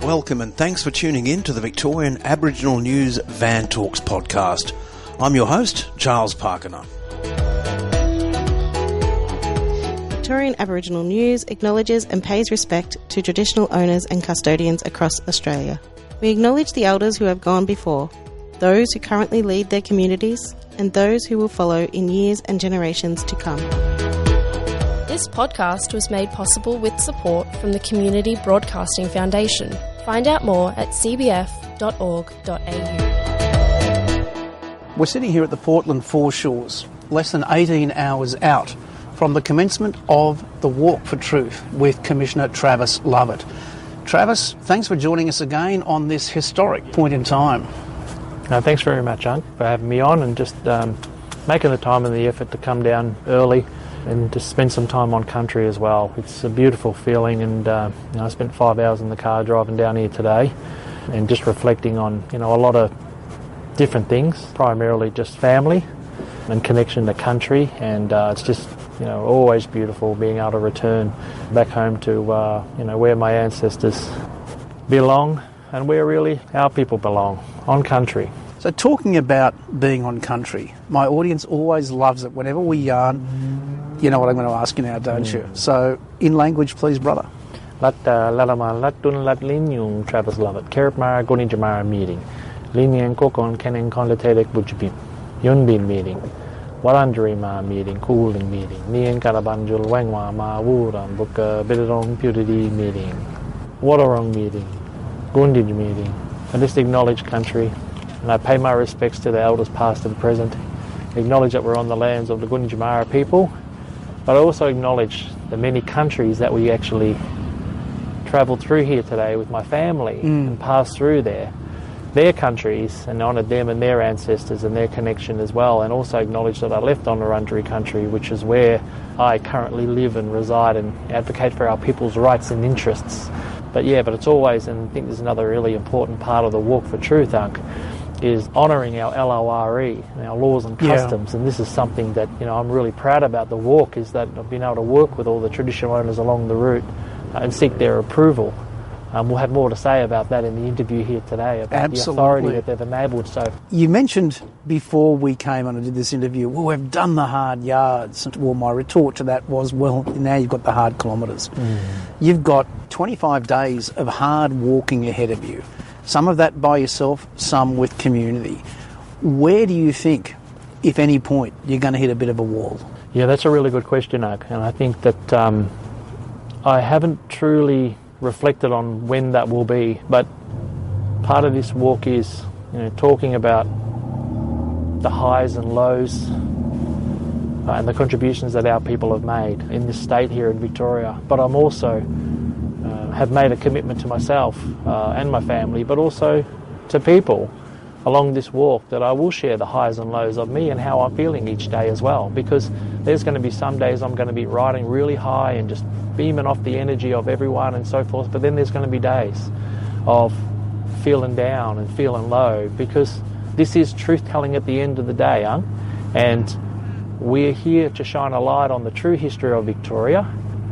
Welcome and thanks for tuning in to the Victorian Aboriginal News Van Talks podcast. I'm your host, Charles Parkiner. Victorian Aboriginal News acknowledges and pays respect to traditional owners and custodians across Australia. We acknowledge the elders who have gone before, those who currently lead their communities, and those who will follow in years and generations to come. This podcast was made possible with support from the Community Broadcasting Foundation. Find out more at cbf.org.au. We're sitting here at the Portland Foreshores, less than 18 hours out from the commencement of the Walk for Truth with Commissioner Travis Lovett. Travis, thanks for joining us again on this historic point in time. Thanks very much, Unc, for having me on and just making the time and the effort to come down early and to spend some time on country as well. It's a beautiful feeling, and I spent 5 hours in the car driving down here today and just reflecting on a lot of different things, primarily just family and connection to country, and it's just always beautiful being able to return back home to where my ancestors belong and where really our people belong, on country. So talking about being on country, my audience always loves it. Whenever we yarn, you know what I'm going to ask you now, don't you? So in language, please, brother. Lalaman latun lat linyung Travis Lovett, Kerpmar Goninjamara meeting, Linian Kokon Kenen Kondatedek Bujbim, Yunbin meeting, Warandri Ma meeting, Cooling meeting, Nian Karabanjul Wangwa Ma Wuram Buka Bidong Purity meeting, Waterong meeting, Gundij meeting. I just acknowledge country, and I pay my respects to the elders past and present, acknowledge that we're on the lands of the Gunditjmara people, but I also acknowledge the many countries that we actually travelled through here today with my family and passed through their countries, and honoured them and their ancestors and their connection as well, and also acknowledge that I left on Wurundjeri country, which is where I currently live and reside and advocate for our people's rights and interests. But it's always, and I think there's another really important part of the Walk for Truth, Unc, is honouring our LORE, our laws and customs, and this is something that I'm really proud about the walk, is that I've been able to work with all the traditional owners along the route and seek their approval. We'll have more to say about that in the interview here today, about the authority that they've enabled. So you mentioned before we came on and did this interview, we've done the hard yards. Well, my retort to that was, now you've got the hard kilometres. You've got 25 days of hard walking ahead of you. Some of that by yourself, some with community. Where do you think, if any point, you're going to hit a bit of a wall? Yeah, that's a really good question, Ag, and I think that I haven't truly reflected on when that will be, but part of this walk is talking about the highs and lows and the contributions that our people have made in this state here in Victoria. But I'm also have made a commitment to myself and my family, but also to people along this walk, that I will share the highs and lows of me and how I'm feeling each day as well, because there's going to be some days I'm going to be riding really high and just beaming off the energy of everyone and so forth, but then there's going to be days of feeling down and feeling low, because this is truth-telling at the end of the day, and we're here to shine a light on the true history of Victoria,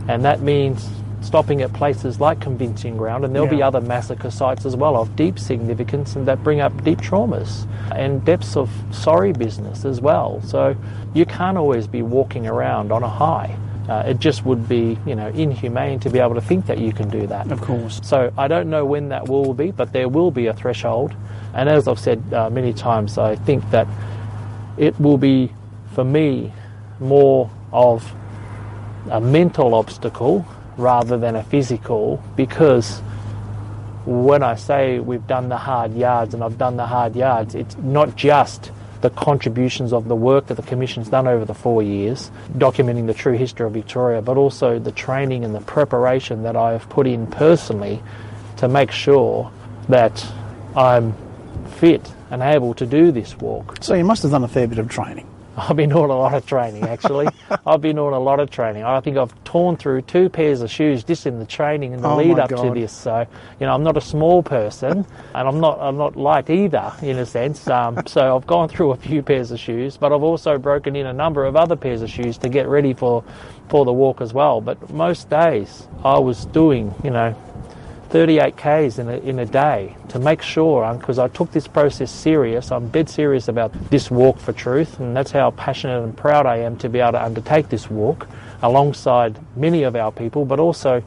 and that means stopping at places like Convincing Ground, and there'll be other massacre sites as well of deep significance and that bring up deep traumas and depths of sorry business as well. So you can't always be walking around on a high. It just would be, inhumane to be able to think that you can do that. Of course. So I don't know when that will be, but there will be a threshold. And as I've said many times, I think that it will be, for me, more of a mental obstacle rather than a physical, because when I say we've done the hard yards and I've done the hard yards, it's not just the contributions of the work that the Commission's done over the 4 years, documenting the true history of Victoria, but also the training and the preparation that I have put in personally to make sure that I'm fit and able to do this walk. So you must have done a fair bit of training. I've been doing a lot of training, actually. I've been doing a lot of training. I think I've torn through 2 pairs of shoes just in the training and the lead up to this. So, I'm not a small person, and I'm not light either, in a sense. So I've gone through a few pairs of shoes, but I've also broken in a number of other pairs of shoes to get ready for the walk as well. But most days I was doing, 38 Ks in a day to make sure, because I took this process serious. I'm dead serious about this walk for truth, and that's how passionate and proud I am to be able to undertake this walk alongside many of our people, but also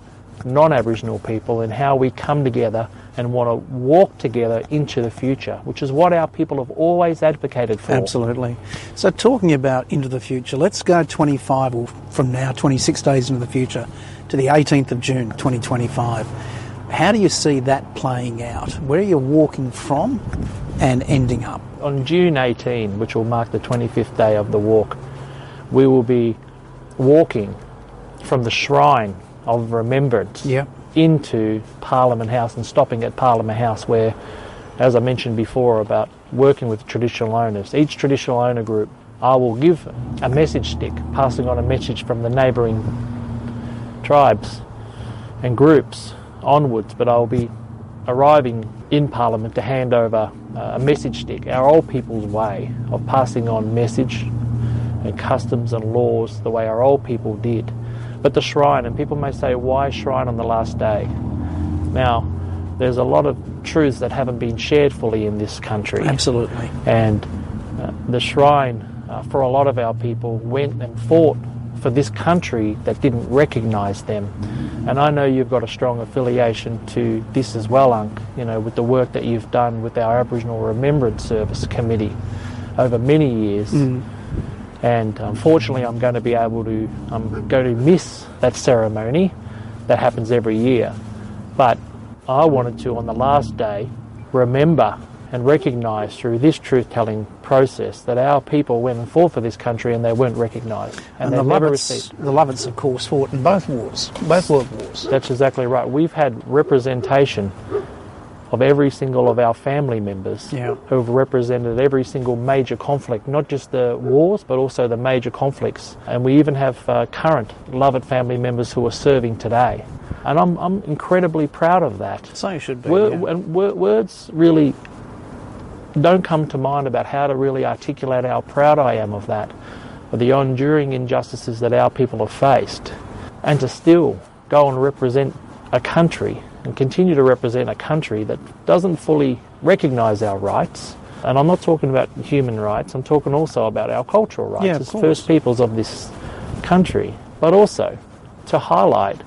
non-Aboriginal people, and how we come together and want to walk together into the future, which is what our people have always advocated for. Absolutely. So talking about into the future, let's go 25, or from now 26 days into the future, to the 18th of June 2025. How do you see that playing out? Where are you walking from and ending up? On June 18, which will mark the 25th day of the walk, we will be walking from the Shrine of Remembrance into Parliament House and stopping at Parliament House, where, as I mentioned before about working with traditional owners, each traditional owner group, I will give a message stick, passing on a message from the neighbouring tribes and groups onwards, but I'll be arriving in Parliament to hand over a message stick, our old people's way of passing on message and customs and laws the way our old people did. But the shrine, and people may say, why shrine on the last day? Now, there's a lot of truths that haven't been shared fully in this country. Absolutely. And the shrine, for a lot of our people, went and fought for this country that didn't recognise them. And I know you've got a strong affiliation to this as well, Unc, with the work that you've done with our Aboriginal Remembrance Service Committee over many years. And unfortunately I'm going to miss that ceremony that happens every year. But I wanted to, on the last day, remember and recognise through this truth-telling process that our people went and fought for this country and they weren't recognised. And the Lovitts, of course, fought in both wars, both world wars. That's exactly right. We've had representation of every single of our family members who have represented every single major conflict, not just the wars, but also the major conflicts. And we even have current Lovitt family members who are serving today. And I'm incredibly proud of that. So you should be. And words really don't come to mind about how to really articulate how proud I am of that, of the enduring injustices that our people have faced, and to still go and represent a country and continue to represent a country that doesn't fully recognise our rights. And I'm not talking about human rights, I'm talking also about our cultural rights as First Peoples of this country, but also to highlight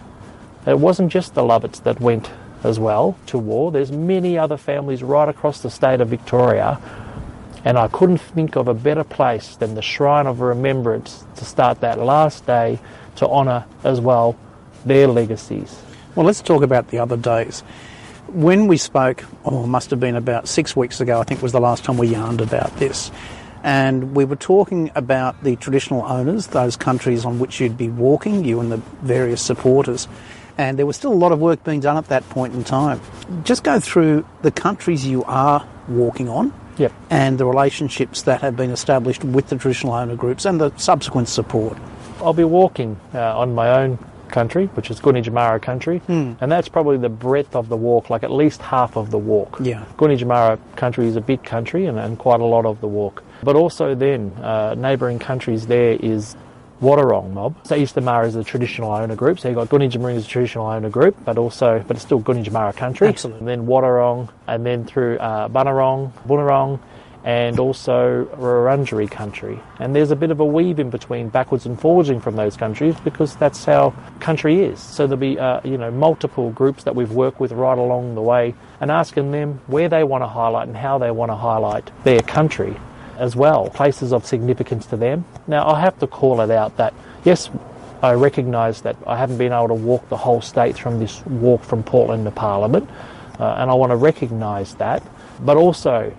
that it wasn't just the Lovitts that went as well to war. There's many other families right across the state of Victoria, and I couldn't think of a better place than the Shrine of Remembrance to start that last day to honour as well their legacies. Well, let's talk about the other days. When we spoke, it must have been about 6 weeks ago, I think was the last time we yarned about this, and we were talking about the traditional owners, those countries on which you'd be walking, you and the various supporters. And there was still a lot of work being done at that point in time. Just go through the countries you are walking on and the relationships that have been established with the traditional owner groups and the subsequent support. I'll be walking on my own country, which is Gunditjmara country, and that's probably the breadth of the walk, like at least half of the walk. Gunditjmara country is a big country and quite a lot of the walk. But also then, neighbouring countries there is Wadawurrung mob. So East Tamar is the traditional owner group. So you've got Gunditjmara as a traditional owner group, but it's still Gunditjmara country. Absolutely. And then Wadawurrung, and then through Bunurong, and also Wurundjeri country. And there's a bit of a weave in between, backwards and forwards from those countries, because that's how country is. So there'll be multiple groups that we've worked with right along the way, and asking them where they want to highlight and how they want to highlight their country as well, places of significance to them. Now, I have to call it out that, yes, I recognise that I haven't been able to walk the whole state from this walk from Portland to Parliament, and I want to recognise that, but also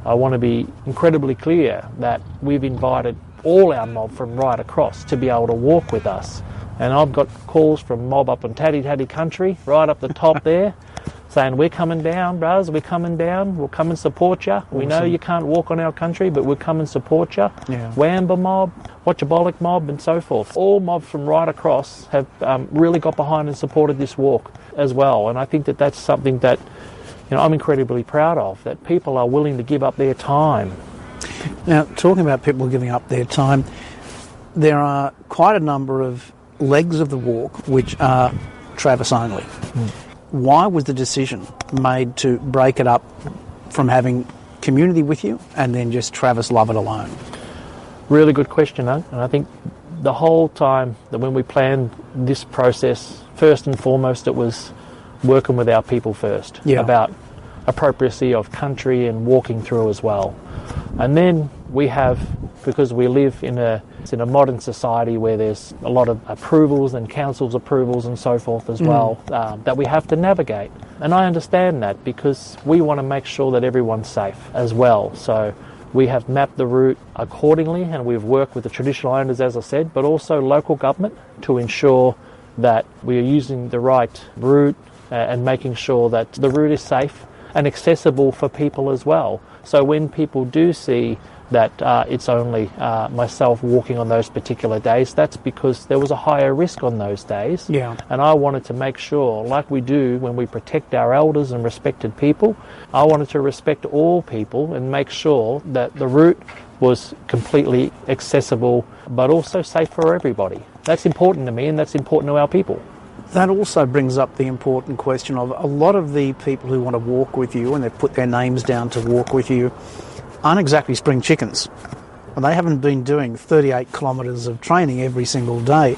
I want to be incredibly clear that we've invited all our mob from right across to be able to walk with us. And I've got calls from mob up in Taddy country, right up the top there, saying, we're coming down, bros, we're coming down, we'll come and support you. We know you can't walk on our country, but we'll come and support you. Yeah. Wamba mob, Watchabolic mob, and so forth. All mobs from right across have really got behind and supported this walk as well. And I think that that's something that, you know, I'm incredibly proud of, that people are willing to give up their time. Now, talking about people giving up their time, there are quite a number of legs of the walk which are Travis only. Why was the decision made to break it up from having community with you and then just Travis Lovett alone? Really good question, and I think the whole time that when we planned this process, first and foremost it was working with our people first, about appropriacy of country and walking through as well. And then we have, because we live in a modern society where there's a lot of approvals and council's approvals and so forth as well, that we have to navigate. And I understand that, because we want to make sure that everyone's safe as well. So we have mapped the route accordingly, and we've worked with the traditional owners, as I said, but also local government to ensure that we are using the right route and making sure that the route is safe and accessible for people as well. So when people do see that it's only myself walking on those particular days, that's because there was a higher risk on those days. Yeah. And I wanted to make sure, like we do when we protect our elders and respected people, I wanted to respect all people and make sure that the route was completely accessible but also safe for everybody. That's important to me, and that's important to our people. That also brings up the important question of a lot of the people who want to walk with you and they've put their names down to walk with you aren't exactly spring chickens. And they haven't been doing 38 kilometres of training every single day.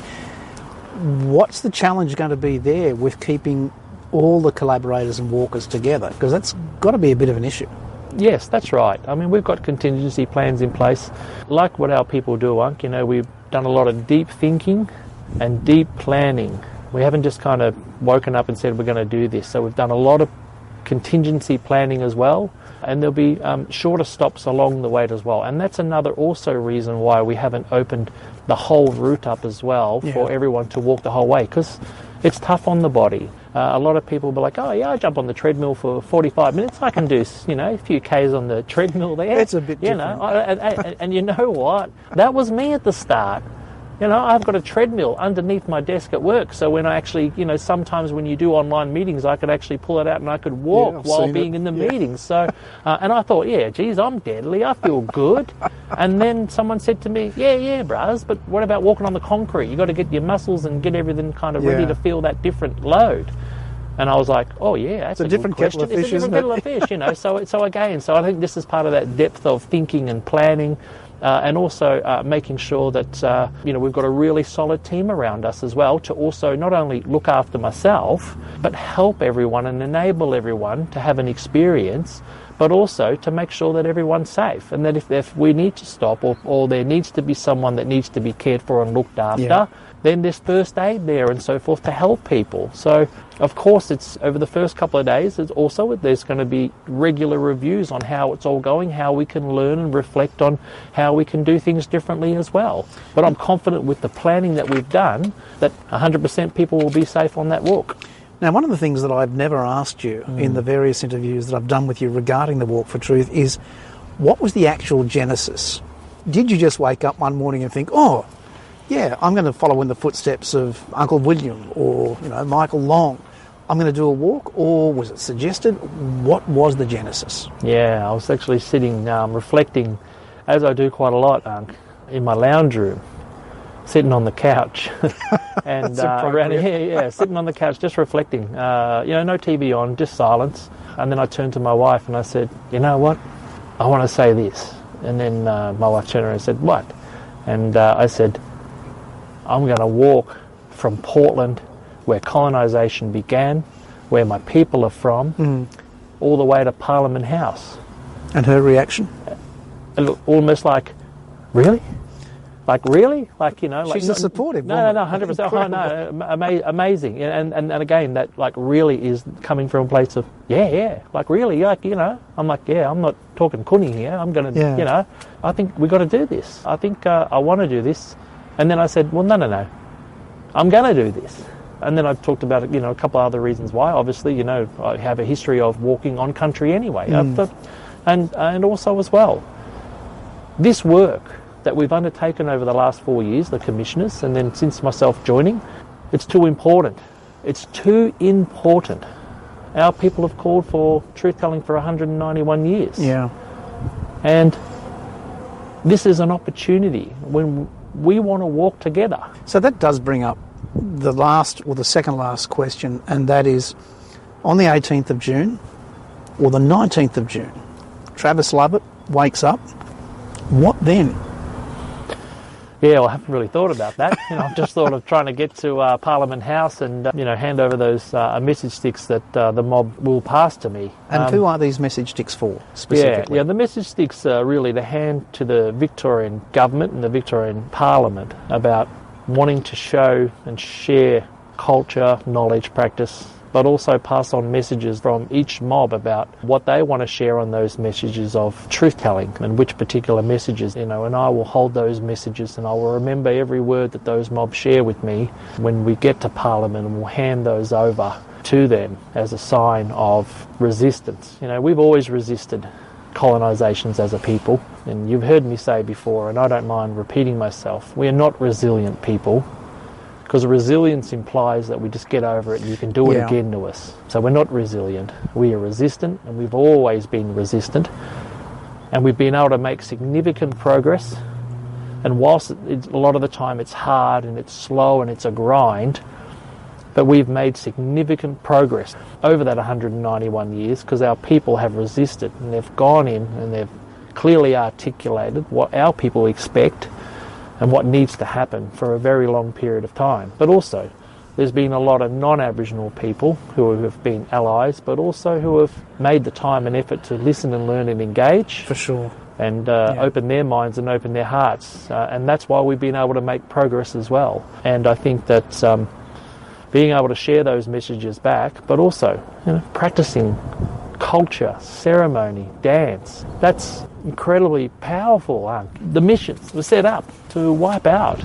What's the challenge going to be there with keeping all the collaborators and walkers together? Because that's got to be a bit of an issue. Yes, that's right. I mean, we've got contingency plans in place. Like what our people do, Unc, you know, we've done a lot of deep thinking and deep planning. We haven't just kind of woken up and said we're going to do this. So we've done a lot of contingency planning as well, and there'll be shorter stops along the way as well. And that's another also reason why we haven't opened the whole route up as well for everyone to walk the whole way, because it's tough on the body. A lot of people will be like, oh yeah, I jump on the treadmill for 45 minutes. I can do, you know, a few Ks on the treadmill there. It's a bit different. And you know what? That was me at the start. You know, I've got a treadmill underneath my desk at work, so when I actually, you know, sometimes when you do online meetings, I could actually pull it out and I could walk while being in the meetings. So, and I thought, yeah, geez, I'm deadly, I feel good. And then someone said to me, yeah, bros, but what about walking on the concrete? You got to get your muscles and get everything kind of ready to feel that different load. And I was like, oh yeah, that's a different question. Kettle of fish, it's a different kettle of fish, you know. So I think this is part of that depth of thinking and planning. And also making sure that, you know, we've got a really solid team around us as well to also not only look after myself, but help everyone and enable everyone to have an experience, but also to make sure that everyone's safe, and that if we need to stop or there needs to be someone that needs to be cared for and looked after, then there's first aid there and so forth to help people. So, of course, it's over the first couple of days, there's going to be regular reviews on how it's all going, how we can learn and reflect on how we can do things differently as well. But I'm confident with the planning that we've done that 100% people will be safe on that walk. Now, one of the things that I've never asked you in the various interviews that I've done with you regarding the Walk for Truth is, what was the actual genesis? Did you just wake up one morning and think, oh, yeah, I'm going to follow in the footsteps of Uncle William or, you know, Michael Long, I'm going to do a walk? Or was it suggested? What was the genesis? Yeah, I was actually sitting, reflecting, as I do quite a lot, in my lounge room, sitting on the couch. And around here, sitting on the couch, just reflecting. You know, no TV on, just silence. And then I turned to my wife and I said, you know what? I want to say this. And then my wife turned around and said, what? And I said, I'm going to walk from Portland, where colonisation began, where my people are from, all the way to Parliament House. And her reaction? Almost like, really? Like, really? Like, you know... She's like, a supportive woman. No, 100%. Oh, no, amazing. And again, that, like, really is coming from a place of, yeah, like, really, like, you know, I'm like, yeah, I'm not talking kuni here. I'm going to, you know, I think we got to do this. I think I want to do this. And then I said, well, no. I'm going to do this. And then I talked about, a couple of other reasons why. Obviously, I have a history of walking on country anyway. And also as well, this work that we've undertaken over the last 4 years, the commissioners, and then since myself joining, it's too important. It's too important. Our people have called for truth-telling for 191 years. Yeah. And this is an opportunity when we want to walk together. So that does bring up the last or the second last question, and that is, on the 18th of June or the 19th of June, Travis Lovett wakes up. What then? Yeah, well, I haven't really thought about that. I've just thought of trying to get to Parliament House and, hand over those message sticks that the mob will pass to me. And who are these message sticks for, specifically? Yeah, the message sticks are really the hand to the Victorian government and the Victorian Parliament about wanting to show and share culture, knowledge, practice, but also pass on messages from each mob about what they want to share on those messages of truth-telling and which particular messages, and I will hold those messages and I will remember every word that those mobs share with me when we get to Parliament, and we'll hand those over to them as a sign of resistance. We've always resisted colonisations as a people, and you've heard me say before, and I don't mind repeating myself, we are not resilient people. Because resilience implies that we just get over it and you can do it again to us. So we're not resilient. We are resistant, and we've always been resistant. And we've been able to make significant progress. And whilst a lot of the time it's hard and it's slow and it's a grind, but we've made significant progress over that 191 years because our people have resisted, and they've gone in and they've clearly articulated what our people expect and what needs to happen for a very long period of time. But also, there's been a lot of non-Aboriginal people who have been allies, but also who have made the time and effort to listen and learn and engage. For sure. And open their minds and open their hearts. And that's why we've been able to make progress as well. And I think that being able to share those messages back, but also practicing culture, ceremony, dance, that's incredibly powerful. The missions were set up to wipe out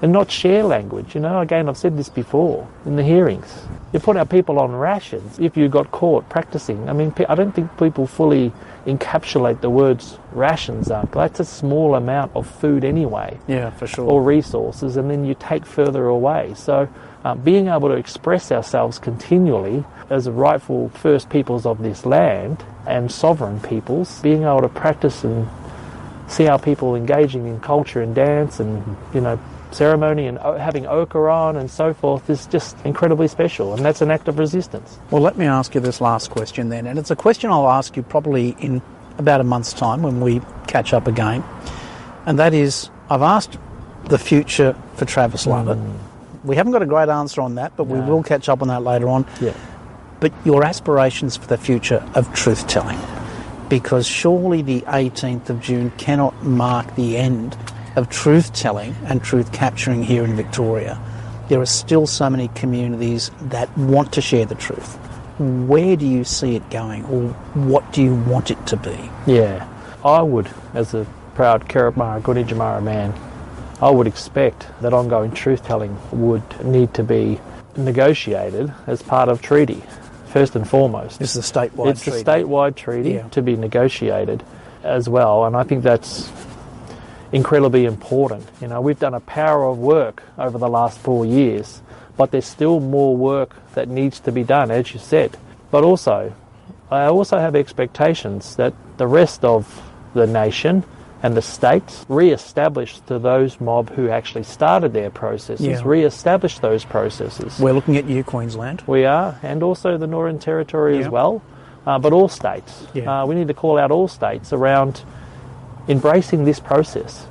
and not share language. Again, I've said this before in the hearings. You put our people on rations if you got caught practicing. I don't think people fully encapsulate the words rations up. That's a small amount of food anyway. Yeah, for sure. Or resources, and then you take further away. So being able to express ourselves continually as rightful first peoples of this land and sovereign peoples, being able to practice and see our people engaging in culture and dance and, ceremony and having ochre on and so forth is just incredibly special, and that's an act of resistance. Well, let me ask you this last question then, and it's a question I'll ask you probably in about a month's time when we catch up again, and that is, I've asked the future for Travis Lovett. We haven't got a great answer on that, but we will catch up on that later on. Yeah. But your aspirations for the future of truth-telling, because surely the 18th of June cannot mark the end of truth-telling and truth-capturing here in Victoria. There are still so many communities that want to share the truth. Where do you see it going, or what do you want it to be? Yeah, I would, as a proud Kerepmara Gunditjmara man, I would expect that ongoing truth-telling would need to be negotiated as part of treaty, first and foremost. It's the statewide treaty. It's a statewide treaty to be negotiated as well, and I think that's incredibly important. We've done a power of work over the last 4 years, but there's still more work that needs to be done, as you said. But also, I also have expectations that the rest of the nation and the states re-establish to those mob who actually started their processes, re-establish those processes. We're looking at you, Queensland. We are, and also the Northern Territory as well, but all states. We need to call out all states around embracing this process.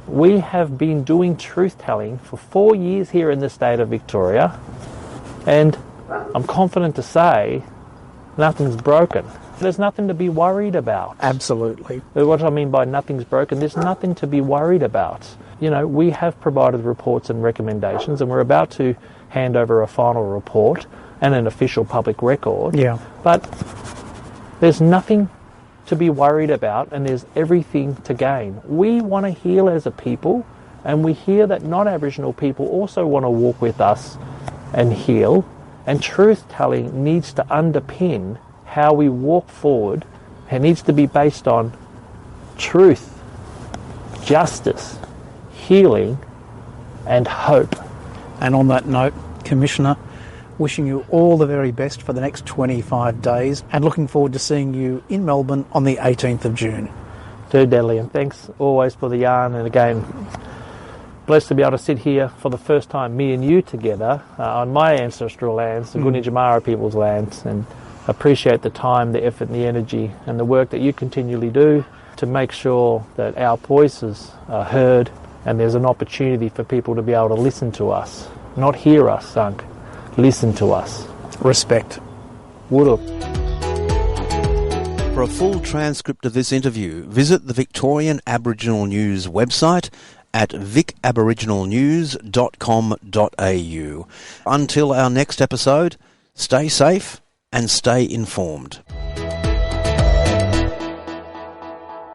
We have been doing truth-telling for 4 years here in the state of Victoria, and I'm confident to say nothing's broken. There's nothing to be worried about. Absolutely. What I mean by nothing's broken, there's nothing to be worried about. We have provided reports and recommendations, and we're about to hand over a final report and an official public record. Yeah. But there's nothing to be worried about, and there's everything to gain. We want to heal as a people, and we hear that non-Aboriginal people also want to walk with us and heal, and truth-telling needs to underpin how we walk forward. It needs to be based on truth, justice, healing, and hope. And on that note, Commissioner, wishing you all the very best for the next 25 days and looking forward to seeing you in Melbourne on the 18th of June. Too deadly, and thanks always for the yarn. And again, blessed to be able to sit here for the first time, me and you together, on my ancestral lands, the Gunditjmara people's lands, and appreciate the time, the effort and the energy and the work that you continually do to make sure that our voices are heard and there's an opportunity for people to be able to listen to us, not hear us, Sunk, listen to us. Respect. Wurrup. For a full transcript of this interview, visit the Victorian Aboriginal News website at vicaboriginalnews.com.au. Until our next episode, stay safe and stay informed.